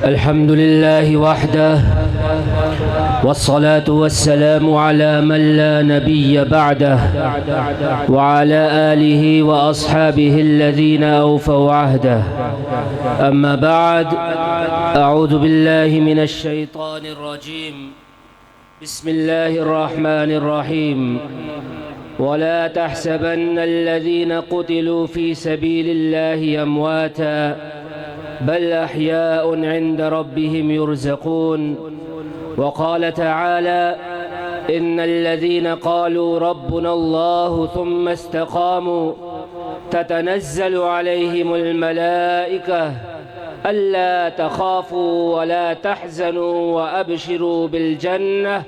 الحمد لله وحده والصلاة والسلام على من لا نبي بعده وعلى آله وأصحابه الذين أوفوا عهده. أما بعد، أعوذ بالله من الشيطان الرجيم. بسم الله الرحمن الرحيم. ولا تحسبن الذين قتلوا في سبيل الله أمواتا بل أحياء عند ربهم يرزقون. وقال تعالى: إن الذين قالوا ربنا الله ثم استقاموا تتنزل عليهم الملائكة ألا تخافوا ولا تحزنوا وأبشروا بالجنة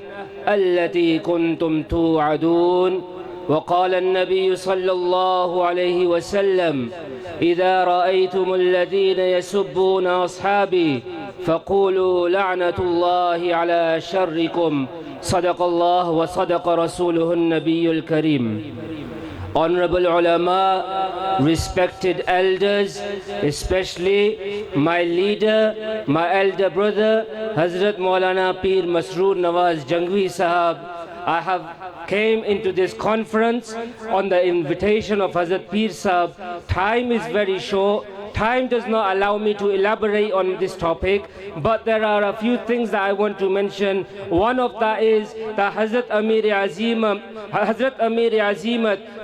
التي كنتم توعدون. وقال النبي صلى الله عليه وسلم: إذا رأيتم الذين يسبون أصحابي فقولوا لعنة الله على شركم. صدق الله وصدق رسوله النبي الكريم. Honorable ulama, respected elders, especially my leader, my elder brother, Hazrat Maulana Pir Masroor Nawaz Jangvi Sahab, I have came into this conference on the invitation of Hazrat Pir Sahab. Time is very short. Time does not allow me to elaborate on this topic, but there are a few things that I want to mention. One of that is that Hazrat Amir-e-Azimat,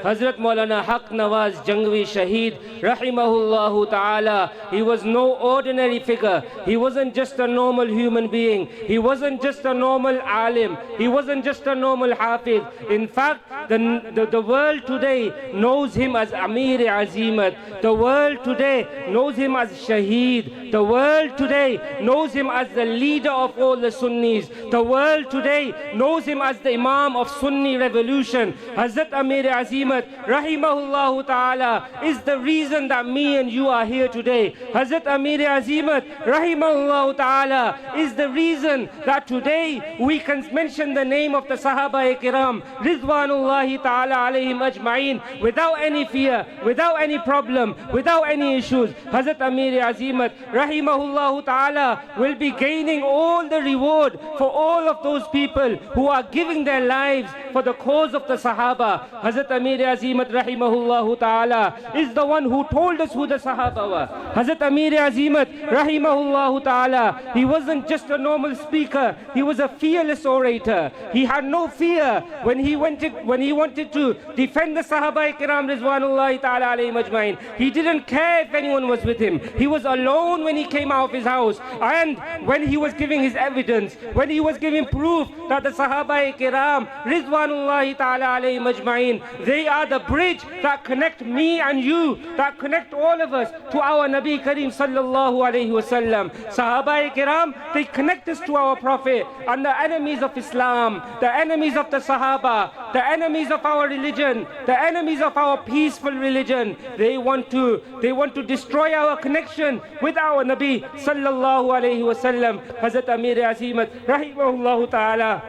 Hazrat Maulana Haq Nawaz Jangvi Shaheed, Rahimahullahu Ta'ala, he was no ordinary figure. He wasn't just a normal human being. He wasn't just a normal alim. He wasn't just a normal hafiz. In fact, the world today knows him as Amir-e-Azimat. The world today knows him as Shaheed. The world today knows him as the leader of all the Sunnis. The world today knows him as the Imam of Sunni revolution. Hazrat Amir-e-Azimat, Rahimahullahu Ta'ala, is the reason that me and you are here today. Hazrat Amir-e-Azimat, Rahimahullahu Ta'ala, is the reason that today we can mention the name of the Sahaba-e-Kiram, Ridwanullahi Ta'ala alayhim ajma'in, without any fear, without any problem, without any issues. Hazrat Amir-e-Azimat, Rahimahullahu Ta'ala, will be gaining all the reward for all of those people who are giving their lives for the cause of the Sahaba. Hazrat Amir-e-Azimat, Rahimahullahu Ta'ala, is the one who told us who the Sahaba were. Hazrat Amir-e-Azimat, Rahimahullahu Ta'ala, he wasn't just a normal speaker, he was a fearless orator. He had no fear when he wanted to defend the Sahaba-i-Kiram Rizwanullahi Ta'ala alayhim ajma'in. He didn't care if anyone was with him. He was alone when he came out of his house, and when he was giving his evidence, when he was giving proof that the Sahaba-i-Kiram Rizwanullahi Ta'ala alayhim ajma'in, they are the bridge that connect me and you, that connect all of us to our Nabi Kareem sallallahu alayhi wasallam. Sahaba-i-Kiram, they connect us to our Prophet. And the enemies of Islam, the enemies of the Sahaba, the enemies of our religion, the enemies of our peaceful religion, they want to destroy our connection with our Nabi sallallahu alayhi wasallam. Hazrat Amir-e-Azimat, Rahimahullahu Ta'ala,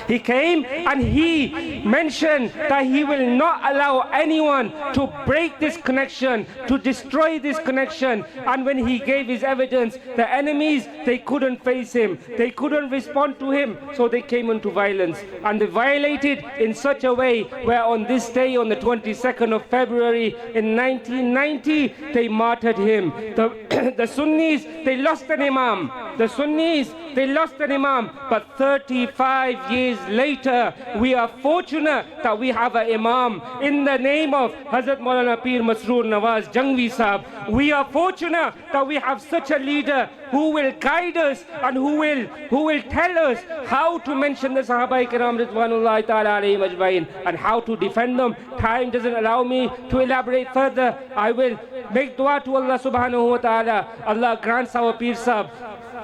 he came and he mentioned that he will not allow anyone to break this connection, to destroy this connection. And when he gave his evidence, the enemies, they couldn't face him, they couldn't respond to him, so they came into violence. And they violated in such a way where on this day, on the 22nd of February in 1990, they martyred him. The Sunnis, they lost an Imam. The Sunnis, they lost an Imam. But 35 years later, we are fortunate that we have an Imam in the name of Hazrat Maulana Pir Masroor Nawaz Jangvi Sahab. We are fortunate that we have such a leader who will guide us and who will tell us how to mention the Sahaba-i-Kiram Ridwanullahi Ta'ala alayhim ajma'in and how to defend them. Time doesn't allow me to elaborate further. I will make dua to Allah subhanahu wa ta'ala. Allah grants our Pir Sahab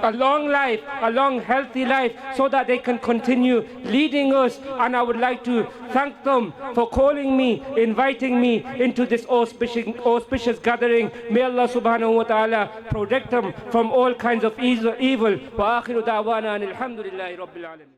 a long life, a long healthy life, so that they can continue leading us. And I would like to thank them for calling me, inviting me into this auspicious gathering. May Allah subhanahu wa ta'ala protect them from all kinds of evil. Wa akhiru da'wana alhamdulillahi rabbil alamin.